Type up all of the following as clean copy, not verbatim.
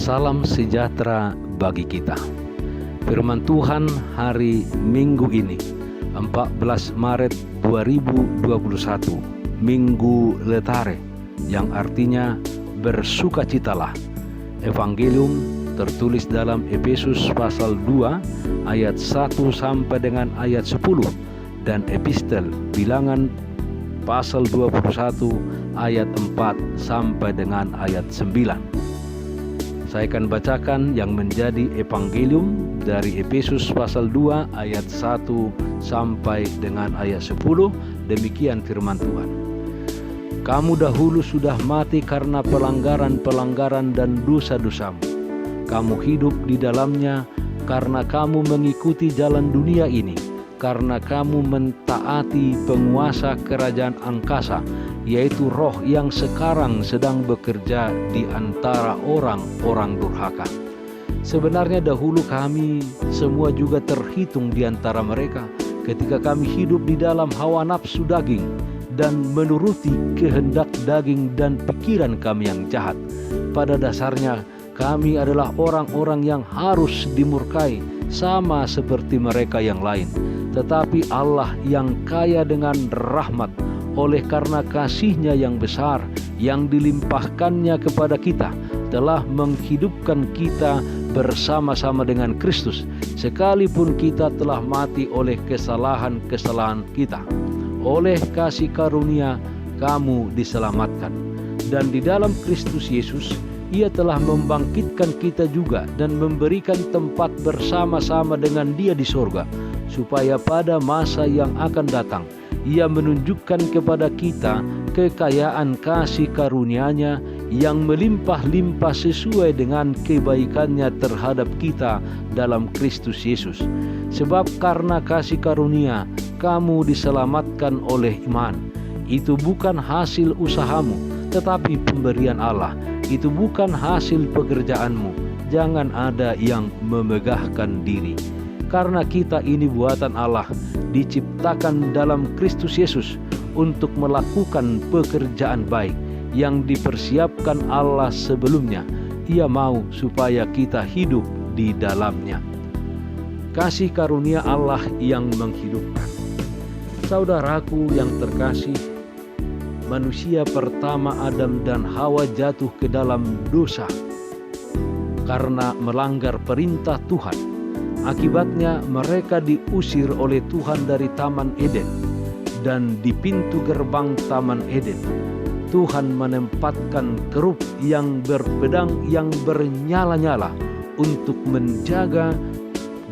Salam sejahtera bagi kita. Firman Tuhan hari Minggu ini, 14 Maret 2021, Minggu Letare, yang artinya bersukacitalah. Evangelium tertulis dalam Efesus pasal 2 ayat 1 sampai dengan ayat 10 dan Epistel Bilangan pasal 21 ayat 4 sampai dengan ayat 9. Saya akan bacakan yang menjadi Evangelium dari Efesus pasal 2 ayat 1 sampai dengan ayat 10. Demikian firman Tuhan. Kamu dahulu sudah mati karena pelanggaran-pelanggaran dan dosa-dosamu. Kamu hidup di dalamnya karena kamu mengikuti jalan dunia ini, karena kamu mentaati penguasa kerajaan angkasa, yaitu roh yang sekarang sedang bekerja di antara orang-orang durhaka. Sebenarnya dahulu kami semua juga terhitung di antara mereka ketika kami hidup di dalam hawa nafsu daging dan menuruti kehendak daging dan pikiran kami yang jahat. Pada dasarnya kami adalah orang-orang yang harus dimurkai sama seperti mereka yang lain. Tetapi Allah yang kaya dengan rahmat, oleh karena kasih-Nya yang besar yang dilimpahkannya kepada kita, telah menghidupkan kita bersama-sama dengan Kristus, sekalipun kita telah mati oleh kesalahan-kesalahan kita. Oleh kasih karunia kamu diselamatkan, dan di dalam Kristus Yesus Ia telah membangkitkan kita juga dan memberikan tempat bersama-sama dengan Dia di sorga, supaya pada masa yang akan datang Ia menunjukkan kepada kita kekayaan kasih karunia-Nya yang melimpah-limpah sesuai dengan kebaikan-Nya terhadap kita dalam Kristus Yesus. Sebab karena kasih karunia kamu diselamatkan oleh iman. Itu bukan hasil usahamu, tetapi pemberian Allah. Itu bukan hasil pekerjaanmu. Jangan ada yang memegahkan diri. Karena kita ini buatan Allah, diciptakan dalam Kristus Yesus untuk melakukan pekerjaan baik yang dipersiapkan Allah sebelumnya. Ia mau supaya kita hidup di dalamnya. Kasih karunia Allah yang menghidupkan. Saudaraku yang terkasih, manusia pertama Adam dan Hawa jatuh ke dalam dosa karena melanggar perintah Tuhan. Akibatnya mereka diusir oleh Tuhan dari Taman Eden, dan di pintu gerbang Taman Eden Tuhan menempatkan kerub yang berpedang yang bernyala-nyala untuk menjaga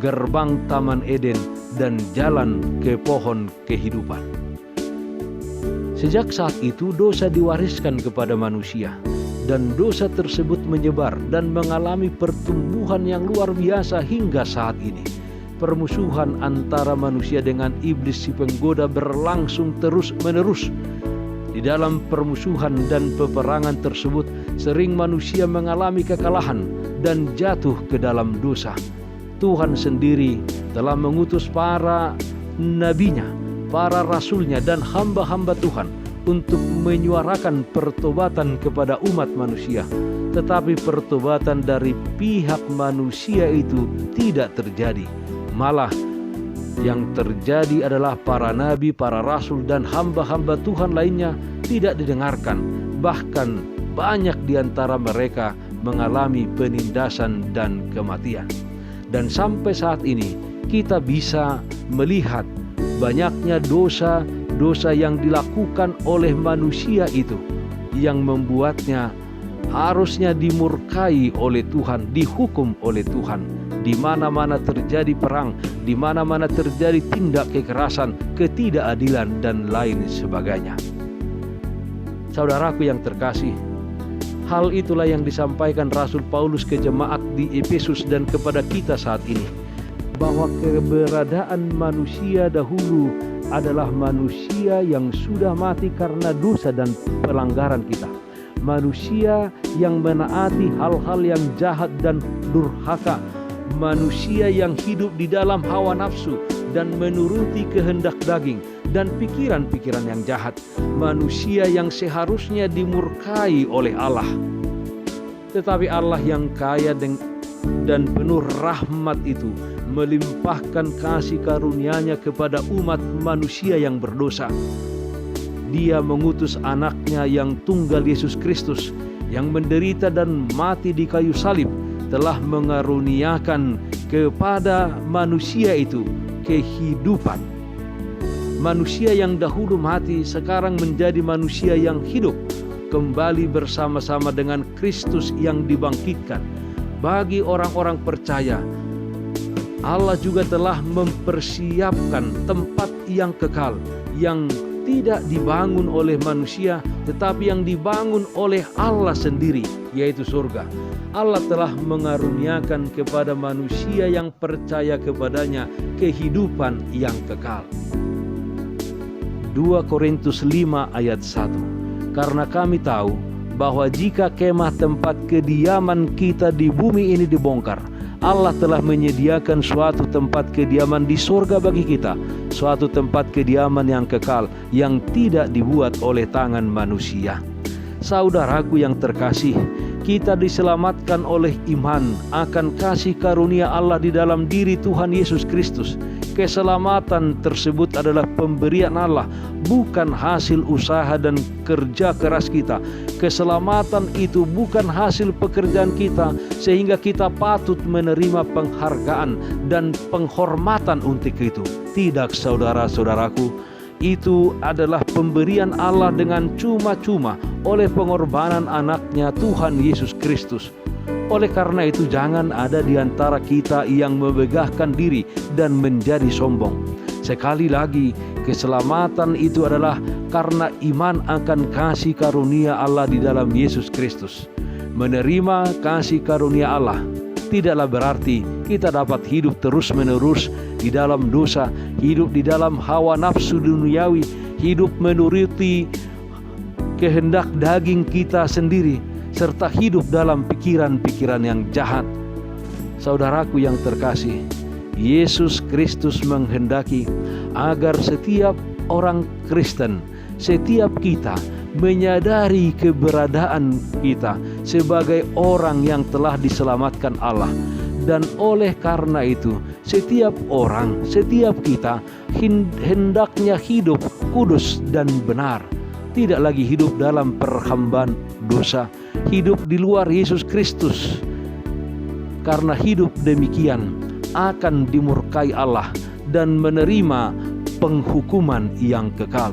gerbang Taman Eden dan jalan ke pohon kehidupan. Sejak saat itu dosa diwariskan kepada manusia, dan dosa tersebut menyebar dan mengalami pertumbuhan yang luar biasa hingga saat ini. Permusuhan antara manusia dengan iblis si penggoda berlangsung terus-menerus. Di dalam permusuhan dan peperangan tersebut, sering manusia mengalami kekalahan dan jatuh ke dalam dosa. Tuhan sendiri telah mengutus para nabinya, para rasulnya, dan hamba-hamba Tuhan untuk menyuarakan pertobatan kepada umat manusia. Tetapi pertobatan dari pihak manusia itu tidak terjadi. Malah yang terjadi adalah para nabi, para rasul, dan hamba-hamba Tuhan lainnya tidak didengarkan. Bahkan banyak di antara mereka mengalami penindasan dan kematian. Dan sampai saat ini kita bisa melihat banyaknya dosa yang dilakukan oleh manusia itu, yang membuatnya harusnya dimurkai oleh Tuhan, dihukum oleh Tuhan. Di mana-mana terjadi perang, di mana-mana terjadi tindak kekerasan, ketidakadilan, dan lain sebagainya. Saudaraku yang terkasih, hal itulah yang disampaikan Rasul Paulus ke jemaat di Efesus dan kepada kita saat ini, bahwa keberadaan manusia dahulu adalah manusia yang sudah mati karena dosa dan pelanggaran kita. Manusia yang menaati hal-hal yang jahat dan durhaka. Manusia yang hidup di dalam hawa nafsu dan menuruti kehendak daging dan pikiran-pikiran yang jahat. Manusia yang seharusnya dimurkai oleh Allah. Tetapi Allah yang kaya dan penuh rahmat itu melimpahkan kasih karunia-Nya kepada umat manusia yang berdosa. Dia mengutus anaknya yang tunggal, Yesus Kristus, yang menderita dan mati di kayu salib, telah mengaruniakan kepada manusia itu kehidupan. Manusia yang dahulu mati sekarang menjadi manusia yang hidup, kembali bersama-sama dengan Kristus yang dibangkitkan. Bagi orang-orang percaya, Allah juga telah mempersiapkan tempat yang kekal, yang tidak dibangun oleh manusia, tetapi yang dibangun oleh Allah sendiri, yaitu surga. Allah telah mengaruniakan kepada manusia yang percaya kepadanya kehidupan yang kekal. 2 Korintus 5 ayat 1. Karena kami tahu bahwa jika kemah tempat kediaman kita di bumi ini dibongkar, Allah telah menyediakan suatu tempat kediaman di surga bagi kita, suatu tempat kediaman yang kekal, yang tidak dibuat oleh tangan manusia. Saudaraku yang terkasih, kita diselamatkan oleh iman akan kasih karunia Allah di dalam diri Tuhan Yesus Kristus. Keselamatan tersebut adalah pemberian Allah, bukan hasil usaha dan kerja keras kita. Keselamatan itu bukan hasil pekerjaan kita, sehingga kita patut menerima penghargaan dan penghormatan untuk itu. Tidak, saudara-saudaraku, itu adalah pemberian Allah dengan cuma-cuma oleh pengorbanan anaknya Tuhan Yesus Kristus. Oleh karena itu, jangan ada di antara kita yang membegahkan diri dan menjadi sombong. Sekali lagi, keselamatan itu adalah karena iman akan kasih karunia Allah di dalam Yesus Kristus. Menerima kasih karunia Allah tidaklah berarti kita dapat hidup terus-menerus di dalam dosa, hidup di dalam hawa nafsu duniawi, hidup menuruti kehendak daging kita sendiri, serta hidup dalam pikiran-pikiran yang jahat. Saudaraku yang terkasih, Yesus Kristus menghendaki agar setiap orang Kristen, setiap kita menyadari keberadaan kita sebagai orang yang telah diselamatkan Allah. Dan oleh karena itu, setiap orang, setiap kita hendaknya hidup kudus dan benar. Tidak lagi hidup dalam perhambaan dosa, hidup di luar Yesus Kristus. Karena hidup demikian akan dimurkai Allah dan menerima penghukuman yang kekal.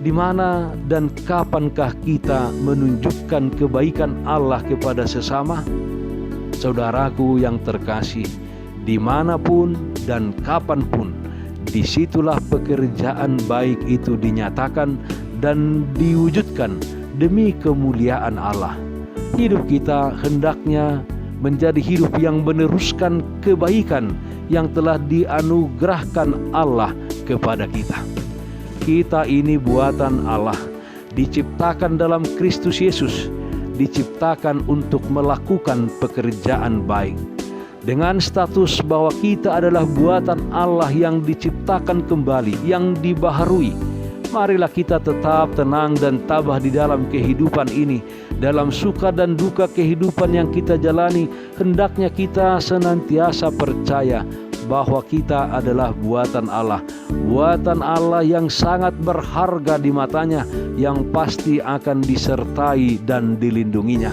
Di mana dan kapankah kita menunjukkan kebaikan Allah kepada sesama? Saudaraku yang terkasih, dimanapun dan kapanpun, disitulah pekerjaan baik itu dinyatakan dan diwujudkan demi kemuliaan Allah. Hidup kita hendaknya menjadi hidup yang meneruskan kebaikan yang telah dianugerahkan Allah kepada kita. Kita ini buatan Allah, diciptakan dalam Kristus Yesus, diciptakan untuk melakukan pekerjaan baik. Dengan status bahwa kita adalah buatan Allah yang diciptakan kembali, yang dibaharui, marilah kita tetap tenang dan tabah di dalam kehidupan ini. Dalam suka dan duka kehidupan yang kita jalani, hendaknya kita senantiasa percaya bahwa kita adalah buatan Allah yang sangat berharga di matanya, yang pasti akan disertai dan dilindunginya.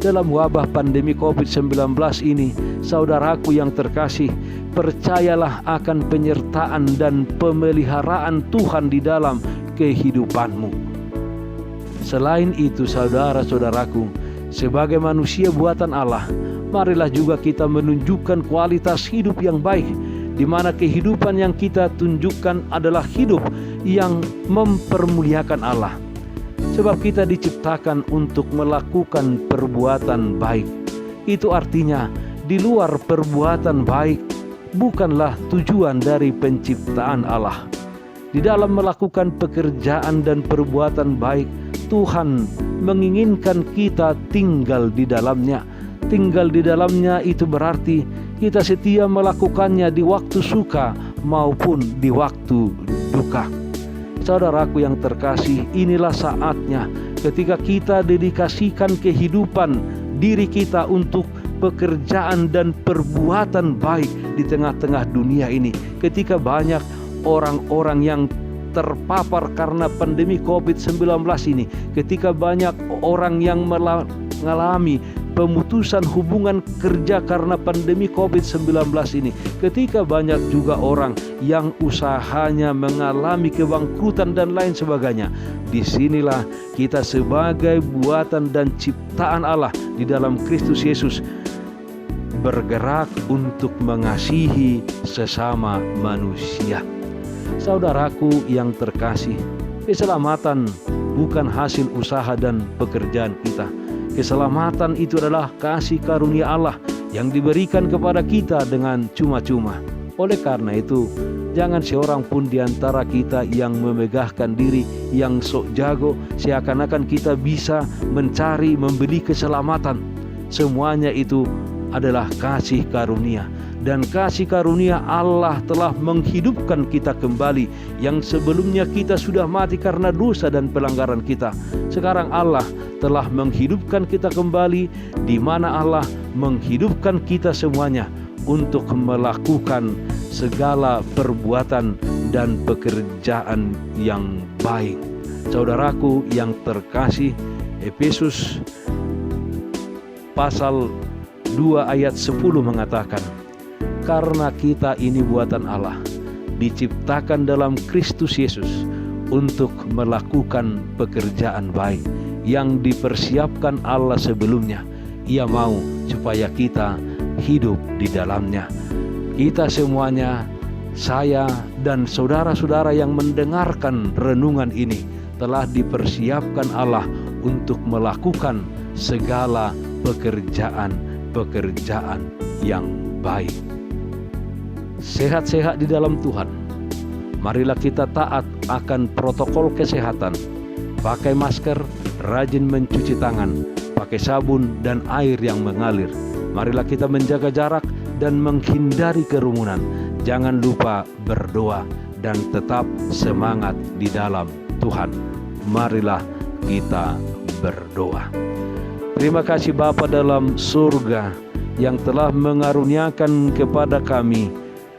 Dalam wabah pandemi COVID-19 ini, saudaraku yang terkasih, percayalah akan penyertaan dan pemeliharaan Tuhan di dalam kehidupanmu. Selain itu, saudara-saudaraku, sebagai manusia buatan Allah, marilah juga kita menunjukkan kualitas hidup yang baik, di mana kehidupan yang kita tunjukkan adalah hidup yang mempermuliakan Allah. Sebab kita diciptakan untuk melakukan perbuatan baik. Itu artinya di luar perbuatan baik bukanlah tujuan dari penciptaan Allah. Di dalam melakukan pekerjaan dan perbuatan baik, Tuhan menginginkan kita tinggal di dalamnya. Tinggal di dalamnya itu berarti kita setia melakukannya di waktu suka maupun di waktu duka. Saudaraku yang terkasih, inilah saatnya ketika kita dedikasikan kehidupan diri kita untuk pekerjaan dan perbuatan baik di tengah-tengah dunia ini, ketika banyak orang-orang yang terpapar karena pandemi COVID-19 ini, ketika banyak orang yang mengalami pemutusan hubungan kerja karena pandemi COVID-19 ini, ketika banyak juga orang yang usahanya mengalami kebangkrutan dan lain sebagainya, disinilah kita sebagai buatan dan ciptaan Allah di dalam Kristus Yesus bergerak untuk mengasihi sesama manusia. Saudaraku yang terkasih, keselamatan bukan hasil usaha dan pekerjaan kita. Keselamatan itu adalah kasih karunia Allah yang diberikan kepada kita dengan cuma-cuma. Oleh karena itu, jangan seorang pun di antara kita yang memegahkan diri, yang sok jago, seakan-akan kita bisa mencari, membeli keselamatan. Semuanya itu adalah kasih karunia. Dan kasih karunia Allah telah menghidupkan kita kembali, yang sebelumnya kita sudah mati karena dosa dan pelanggaran kita. Sekarang Allah telah menghidupkan kita kembali, di mana Allah menghidupkan kita semuanya untuk melakukan segala perbuatan dan pekerjaan yang baik. Saudaraku yang terkasih, Efesus pasal 2 ayat 10 mengatakan, karena kita ini buatan Allah, diciptakan dalam Kristus Yesus untuk melakukan pekerjaan baik yang dipersiapkan Allah sebelumnya. Ia mau supaya kita hidup di dalamnya. Kita semuanya, saya dan saudara-saudara yang mendengarkan renungan ini, telah dipersiapkan Allah untuk melakukan segala pekerjaan yang baik. Sehat-sehat di dalam Tuhan. Marilah kita taat akan protokol kesehatan. Pakai masker, rajin mencuci tangan, pakai sabun dan air yang mengalir. Marilah kita menjaga jarak dan menghindari kerumunan. Jangan lupa berdoa dan tetap semangat di dalam Tuhan. Marilah kita berdoa. Terima kasih Bapa dalam surga yang telah mengaruniakan kepada kami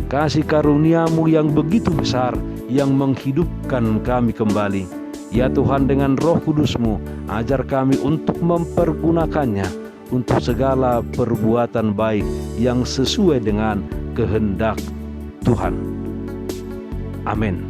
kasih karunia-Mu yang begitu besar, yang menghidupkan kami kembali. Ya Tuhan, dengan Roh Kudus-Mu, ajar kami untuk mempergunakannya untuk segala perbuatan baik yang sesuai dengan kehendak Tuhan. Amin.